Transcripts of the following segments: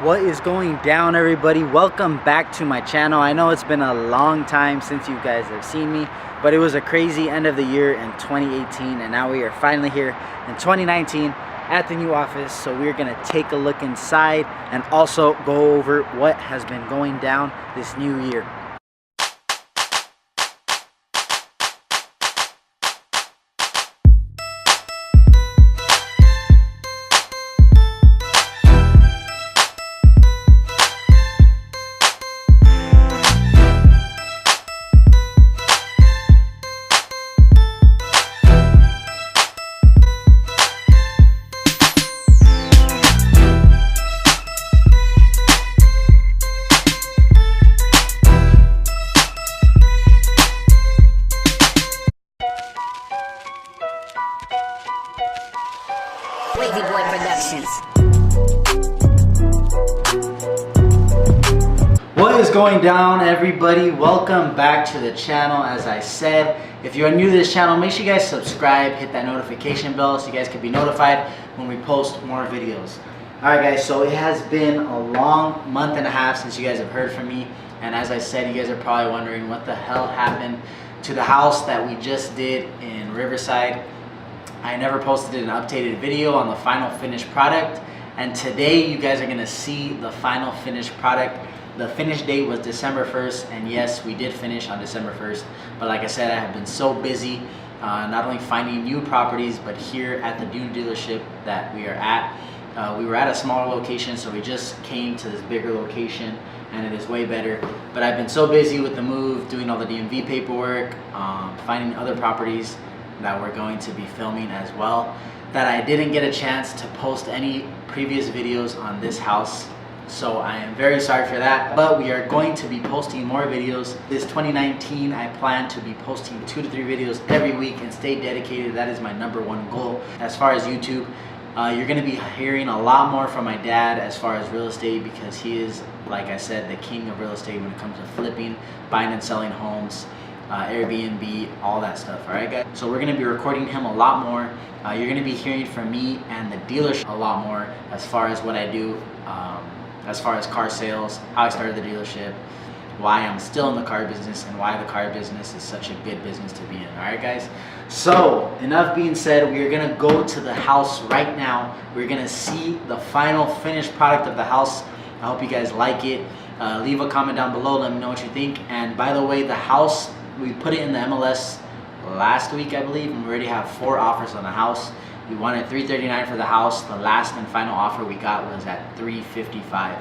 What is going down, everybody? Welcome back to my channel. I know it's been a long time since you guys have seen me, but it was a crazy end of the year in 2018, and now we are finally here in 2019 at the new office. So we're gonna take a look inside and also go over what has been going down this new year. Wavy Boy Productions. What is going down, everybody? Welcome back to the channel. As I said, if you are new to this channel, make sure you guys subscribe, hit that notification bell so you guys can be notified when we post more videos. Alright guys, so it has been a long month and a half since you guys have heard from me, and as I said, you guys are probably wondering what the hell happened to the house that we just did in Riverside. I never posted an updated video on the final finished product, and today you guys are going to see the final finished product. The finish date was December 1st, and yes, we did finish on December 1st, but like I said, I have been so busy not only finding new properties, but here at the Dune dealership that we are at. We were at a smaller location, so we just came to this bigger location, and it is way better. But I've been so busy with the move, doing all the DMV paperwork, finding other properties that we're going to be filming as well, that I didn't get a chance to post any previous videos on this house. So I am very sorry for that, but we are going to be posting more videos. This 2019, I plan to be posting 2 to 3 videos every week and stay dedicated. That is my #1 goal. As far as YouTube, you're going to be hearing a lot more from my dad as far as real estate, because he is, like I said, the king of real estate when it comes to flipping, buying and selling homes, Airbnb, all that stuff. All right guys, so we're going to be recording him a lot more. You're going to be hearing from me and the dealership a lot more as far as what I do, as far as car sales, how I started the dealership, why I'm still in the car business, and why the car business is such a good business to be in. All right guys, so enough being said, we are going to go to the house right now. We're going to see the final finished product of the house. I hope you guys like it. Leave a comment down below, let me know what you think. And by the way, the house, we put it in the MLS last week, I believe, and we already have 4 offers on the house. We wanted $339 for the house. The last and final offer we got was at $355.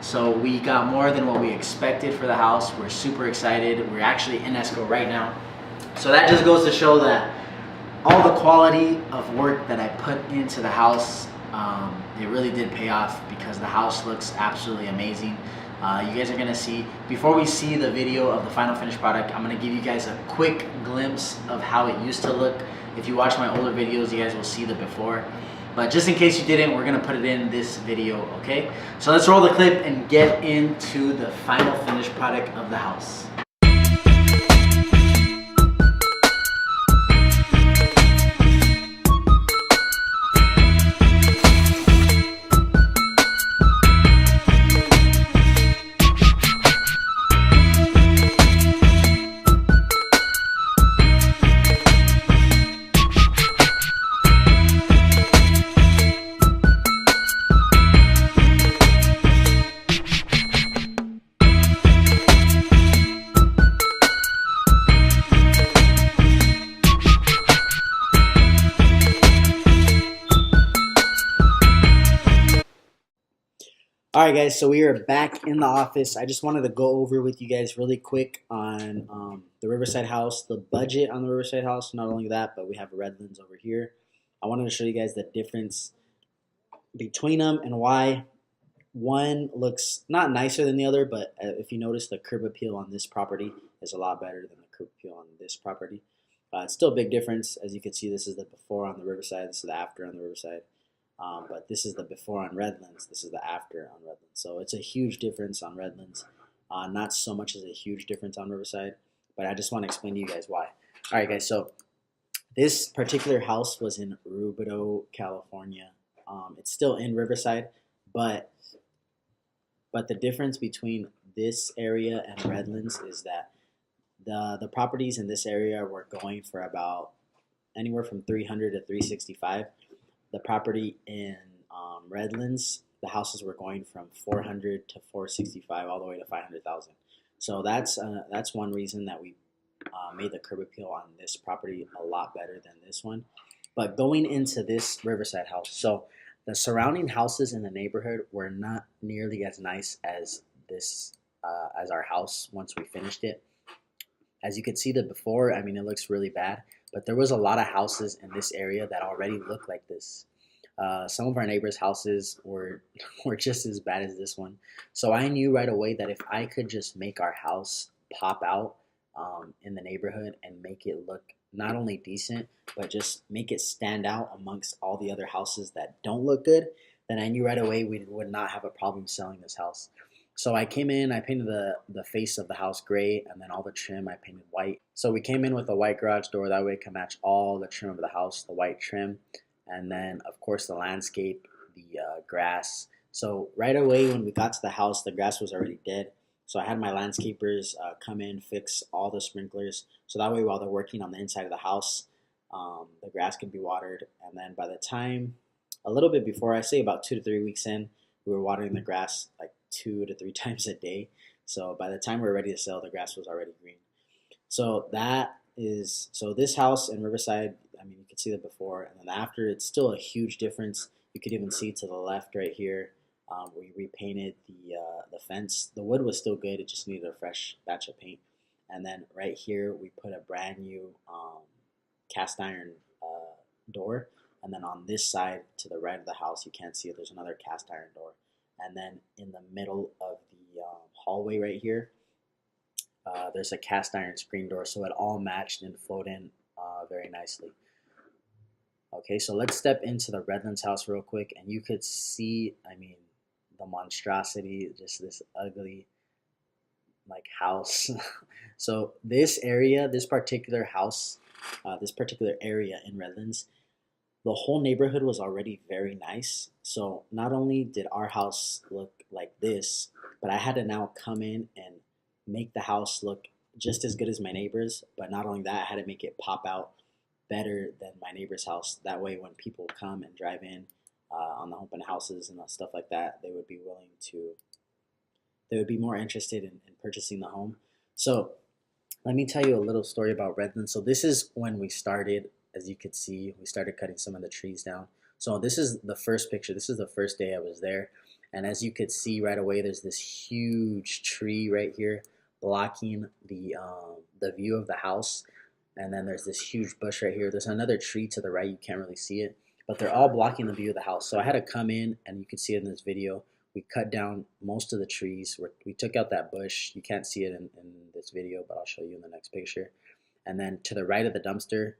So we got more than what we expected for the house. We're super excited. We're actually in escrow right now. So that just goes to show that all the quality of work that I put into the house, it really did pay off, because the house looks absolutely amazing. You guys are going to see, before we see the video of the final finished product, I'm going to give you guys a quick glimpse of how it used to look. If you watch my older videos, you guys will see the before. But just in case you didn't, we're going to put it in this video, okay? So let's roll the clip and get into the final finished product of the house. Alright guys, so we are back in the office. I just wanted to go over with you guys really quick on the Riverside house, the budget on the Riverside house. Not only that, but we have Redlands over here. I wanted to show you guys the difference between them and why one looks not nicer than the other, but if you notice, the curb appeal on this property is a lot better than the curb appeal on this property. It's still a big difference. As you can see, this is the before on the Riverside, this is the after on the Riverside. But this is the before on Redlands, this is the after on Redlands. So it's a huge difference on Redlands. Not so much as a huge difference on Riverside, but I just want to explain to you guys why. Alright guys, so this particular house was in Rubidoux, California. It's still in Riverside, but But the difference between this area and Redlands is that the properties in this area were going for about anywhere from 300 to 365. The property in Redlands, the houses were going from 400 to 465, all the way to 500,000. So that's one reason that we made the curb appeal on this property a lot better than this one. But going into this Riverside house, so the surrounding houses in the neighborhood were not nearly as nice as this as our house once we finished it. As you can see the before, I mean, it looks really bad, but there was a lot of houses in this area that already look like this. Some of our neighbors' houses were were just as bad as this one. So I knew right away that if I could just make our house pop out in the neighborhood and make it look not only decent, but just make it stand out amongst all the other houses that don't look good, then I knew right away we would not have a problem selling this house. So I came in, I painted the face of the house gray, and then all the trim I painted white. So we came in with a white garage door, that way it can match all the trim of the house, the white trim, and then of course the landscape, the grass. So right away when we got to the house, the grass was already dead. So I had my landscapers come in, fix all the sprinklers, so that way while they're working on the inside of the house, the grass can be watered. And then by the time, a little bit before, I say about 2 to 3 weeks in, we were watering the grass like 2 to 3 times a day. So by the time we were ready to sell, the grass was already green. So this house in Riverside, I mean, you can see that before, and then after, it's still a huge difference. You could even see to the left right here, we repainted the fence. The wood was still good; it just needed a fresh batch of paint. And then right here, we put a brand new cast iron door. And then on this side, to the right of the house, you can't see it. There's another cast iron door. And then in the middle of the hallway right here, there's a cast iron screen door, so it all matched and flowed in very nicely. Okay, so let's step into the Redlands house real quick, and you could see, I mean, the monstrosity, just this ugly like house. So this area, this particular house, this particular area in Redlands, the whole neighborhood was already very nice. So not only did our house look like this, but I had to now come in and make the house look just as good as my neighbor's. But not only that, I had to make it pop out better than my neighbor's house. That way, when people come and drive in on the open houses and stuff like that, they would be willing to, they would be more interested in purchasing the home. So let me tell you a little story about Redlands. So this is when we started. As you could see, we started cutting some of the trees down. So this is the first picture. This is the first day I was there. And as you could see right away, there's this huge tree right here blocking the view of the house. And then there's this huge bush right here. There's another tree to the right. You can't really see it, but they're all blocking the view of the house. So I had to come in, and you can see it in this video. We cut down most of the trees. We took out that bush. You can't see it in this video, but I'll show you in the next picture. And then to the right of the dumpster,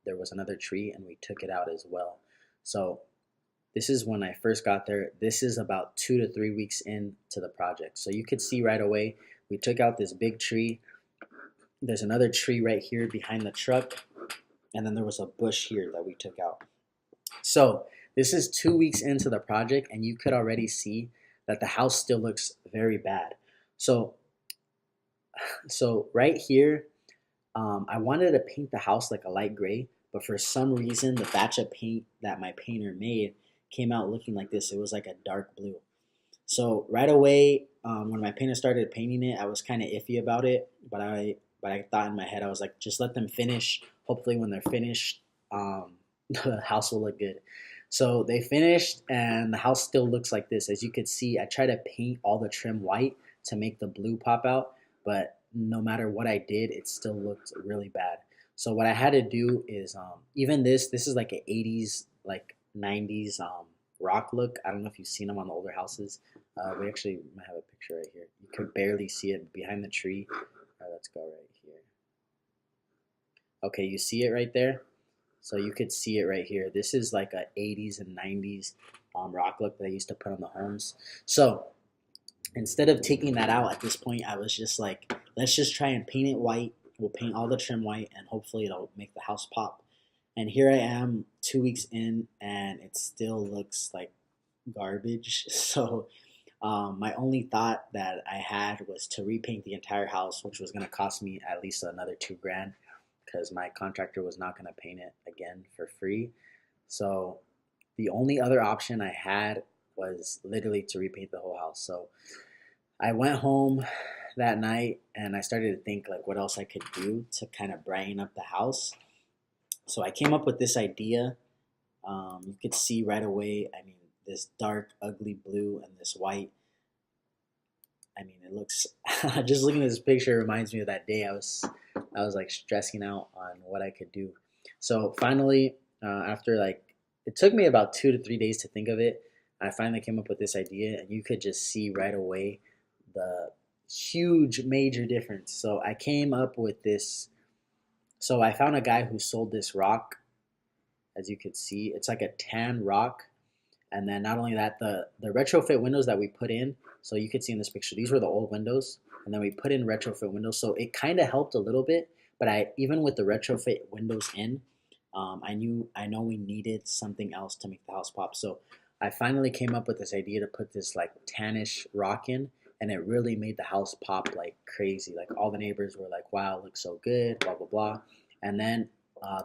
there was another tree, and we took it out as well. So this is when I first got there. This is about 2 to 3 weeks into the project. So you could see right away, we took out this big tree. There's another tree right here behind the truck, and then there was a bush here that we took out. So this is 2 weeks into the project, and you could already see that the house still looks very bad. So right here, I wanted to paint the house like a light gray, but for some reason, the batch of paint that my painter made came out looking like this. It was like a dark blue. So right away, when my painter started painting it, I was kind of iffy about it, but I thought in my head, I was like, just let them finish. Hopefully when they're finished, the house will look good. So they finished, and the house still looks like this. As you could see, I tried to paint all the trim white to make the blue pop out, but no matter what I did, it still looked really bad. So what I had to do is, even this is like an 80s, like 90s rock look. I don't know if you've seen them on the older houses. We actually might have a picture right here. You could barely see it behind the tree. Let's go right here. Okay, you see it right there? So you could see it right here. This is like a 80s and 90s rock look that I used to put on the homes. So instead of taking that out at this point, I was just like, let's just try and paint it white. We'll paint all the trim white, and hopefully it'll make the house pop. And here I am 2 weeks in, and it still looks like garbage. So My only thought that I had was to repaint the entire house, which was going to cost me at least another 2 grand because my contractor was not going to paint it again for free. So the only other option I had was literally to repaint the whole house. So I went home that night and I started to think like what else I could do to kind of brighten up the house. So I came up with this idea. You could see right away, I mean, this dark, ugly blue and this white. I mean, it looks, just looking at this picture reminds me of that day I was like stressing out on what I could do. So finally, after like, it took me about 2 to 3 days to think of it. I finally came up with this idea, and you could just see right away the huge major difference. So I came up with this. So I found a guy who sold this rock. As you could see, it's like a tan rock. And then not only that, the retrofit windows that we put in, so you could see in this picture, these were the old windows, and then we put in retrofit windows. So it kind of helped a little bit, but even with the retrofit windows in, I know we needed something else to make the house pop. So I finally came up with this idea to put this like tannish rock in, and it really made the house pop like crazy. Like all the neighbors were like, "Wow, it looks so good," blah blah blah. And then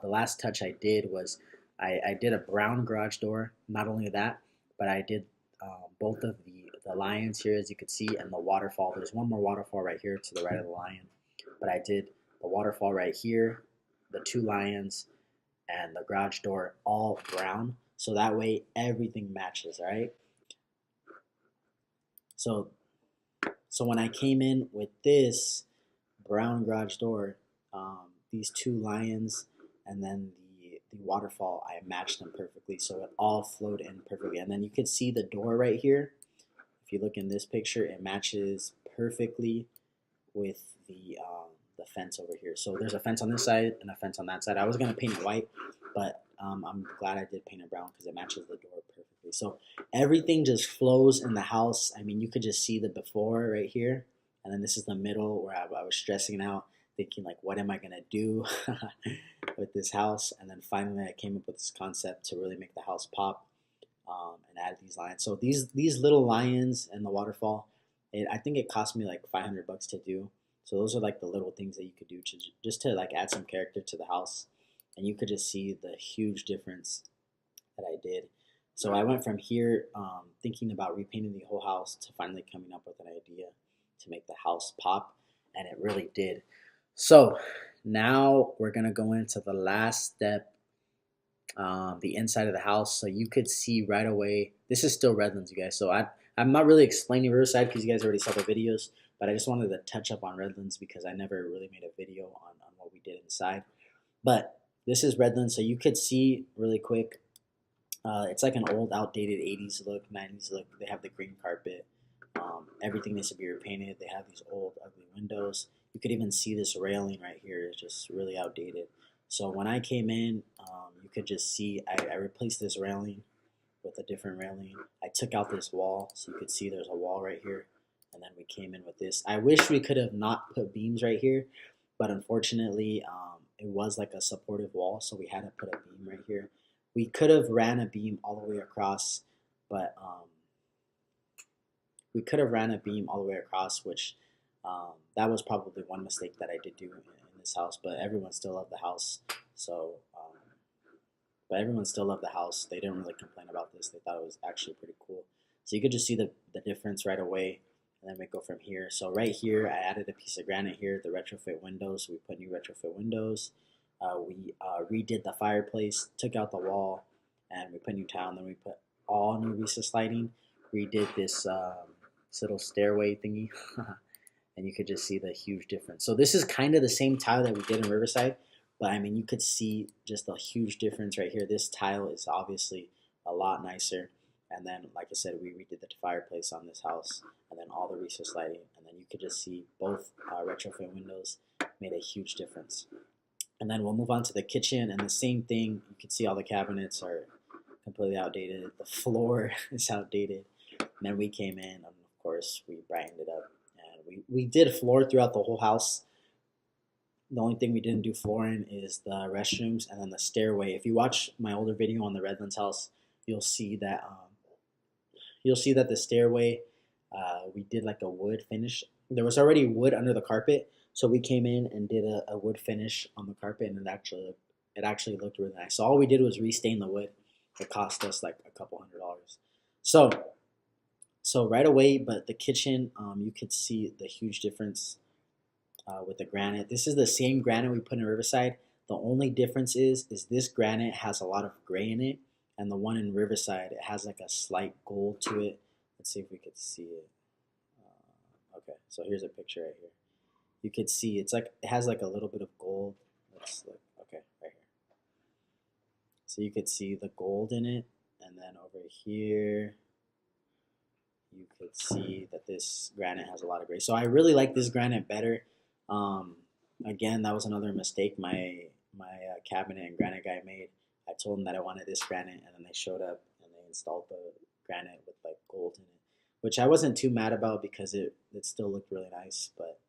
the last touch I did was I did a brown garage door. Not only that, but I did both of the lions here, as you could see, and the waterfall. There's one more waterfall right here to the right of the lion, but I did the waterfall right here, the 2 lions, and the garage door all brown. So that way everything matches, all right? So when I came in with this brown garage door, these 2 lions, and then the waterfall, I matched them perfectly. So it all flowed in perfectly. And then you could see the door right here. If you look in this picture, it matches perfectly with the fence over here. So there's a fence on this side and a fence on that side. I was gonna paint it white, but I'm glad I did paint it brown because it matches the door perfectly. So everything just flows in the house. I mean, you could just see the before right here, and then this is the middle where I was stressing out, thinking like, what am I gonna do with this house? And then finally, I came up with this concept to really make the house pop, and add these lions. So these little lions and the waterfall, I think it cost me like $500 to do. So those are like the little things that you could do to just to like add some character to the house, and you could just see the huge difference that I did. So I went from here thinking about repainting the whole house to finally coming up with an idea to make the house pop, and it really did. So now we're gonna go into the last step, the inside of the house. So you could see right away, this is still Redlands, you guys. So I'm not really explaining Riverside because you guys already saw the videos, but I just wanted to touch up on Redlands because I never really made a video on what we did inside. But this is Redlands, so you could see really quick. It's like an old, outdated 80s look, 90s look. They have the green carpet. Everything needs to be repainted. They have these old, ugly windows. You could even see this railing right here is just really outdated. So when I came in, you could just see I replaced this railing with a different railing. I took out this wall, so you could see there's a wall right here. And then we came in with this. I wish we could have not put beams right here, but unfortunately, it was like a supportive wall, so we had to put a beam right here. We could have ran a beam all the way across, but we could have ran a beam all the way across, which that was probably one mistake that I did do in this house. But everyone still loved the house, so everyone still loved the house. They didn't really complain about this. They thought it was actually pretty cool. So you could just see the difference right away. And then we go from here. So right here, I added a piece of granite here, the retrofit windows. We put new retrofit windows. We redid the fireplace, took out the wall, and we put new tile. And then we put all new recessed lighting. Redid this little stairway thingy. And you could just see the huge difference. So this is kind of the same tile that we did in Riverside. But I mean, you could see just a huge difference right here. This tile is obviously a lot nicer. And then, like I said, we redid the fireplace on this house, and then all the recessed lighting. And then you could just see both retrofit windows made a huge difference. And then we'll move on to the kitchen, and the same thing. You can see all the cabinets are completely outdated. The floor is outdated. And then we came in, and of course, we brightened it up. And we did floor throughout the whole house. The only thing we didn't do flooring is the restrooms and then the stairway. If you watch my older video on the Redlands house, you'll see that the stairway, We did like a wood finish. There was already wood under the carpet, so we came in and did a wood finish on the carpet, and it actually looked really nice. So all we did was restain the wood. It cost us like a couple $100. So right away, but the kitchen, you could see the huge difference with the granite. This is the same granite we put in Riverside. The only difference is this granite has a lot of gray in it, and the one in Riverside, it has like a slight gold to it. Let's see if we could see it. Okay, so here's a picture right here. You could see it's like it has like a little bit of gold. Let's look. Okay, right here. So you could see the gold in it, and then over here you could see that this granite has a lot of gray. So I really like this granite better. Again, that was another mistake my cabinet and granite guy made. I told him that I wanted this granite, and then they showed up and they installed the granite with like gold in it, which I wasn't too mad about because it still looked really nice, but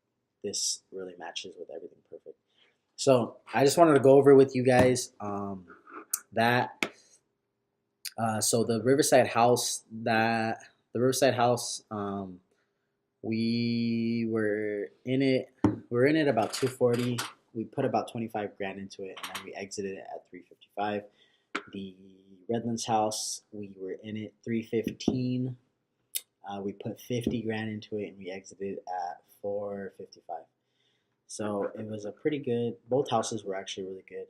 this really matches with everything perfect. So I just wanted to go over with you guys that. So the Riverside house we were in it. We were in it about 240. We put about 25 grand into it, and then we exited it at 355. The Redlands house, we were in it 315. We put 50 grand into it, and we exited at 455. So it was a pretty good. Both houses were actually really good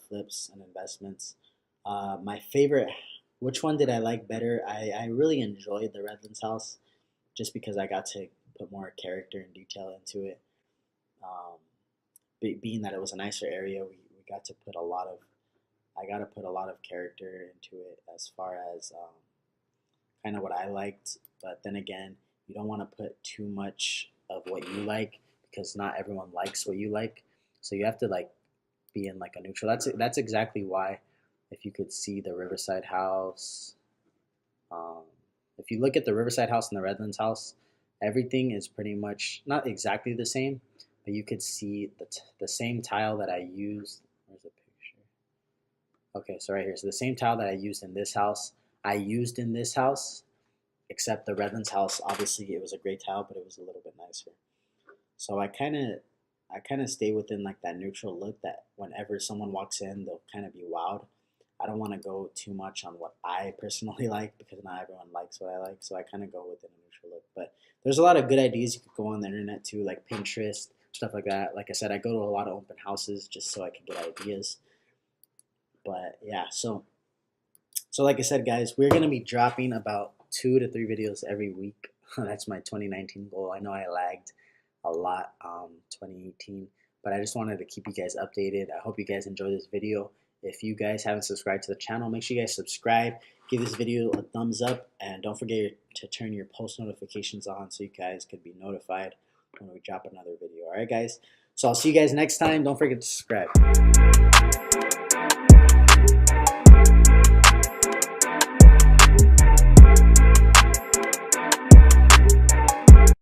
flips and investments. My favorite. Which one did I like better? I really enjoyed the Redlands house, just because I got to put more character and detail into it. Being that it was a nicer area, we got to put a lot of. I got to put a lot of character into it as far as kind of what I liked. But then again, you don't want to put too much of what you like because not everyone likes what you like. So you have to like be in like a neutral. That's exactly why. If you could see the Riverside house, if you look at the Riverside house and the Redlands house, everything is pretty much not exactly the same, but you could see the same tile that I used. Where's the picture? Okay, so right here. So the same tile that I used in this house, except the Redlands house, obviously it was a great tile, but it was a little bit nicer. So I kind of stay within like that neutral look that whenever someone walks in, they'll kind of be wowed. I don't want to go too much on what I personally like because not everyone likes what I like. So I kind of go within a neutral look. But there's a lot of good ideas you could go on the internet too, like Pinterest, stuff like that. Like I said, I go to a lot of open houses just so I can get ideas. But yeah, so like I said, guys, we're going to be dropping about 2 to 3 videos every week. That's my 2019 goal. I know I lagged a lot 2018, but I just wanted to keep you guys updated. I hope you guys enjoy this video. If you guys haven't subscribed to the channel, make sure you guys subscribe, give this video a thumbs up, and don't forget to turn your post notifications on so you guys can be notified when we drop another video. Alright guys, so I'll see you guys next time. Don't forget to subscribe.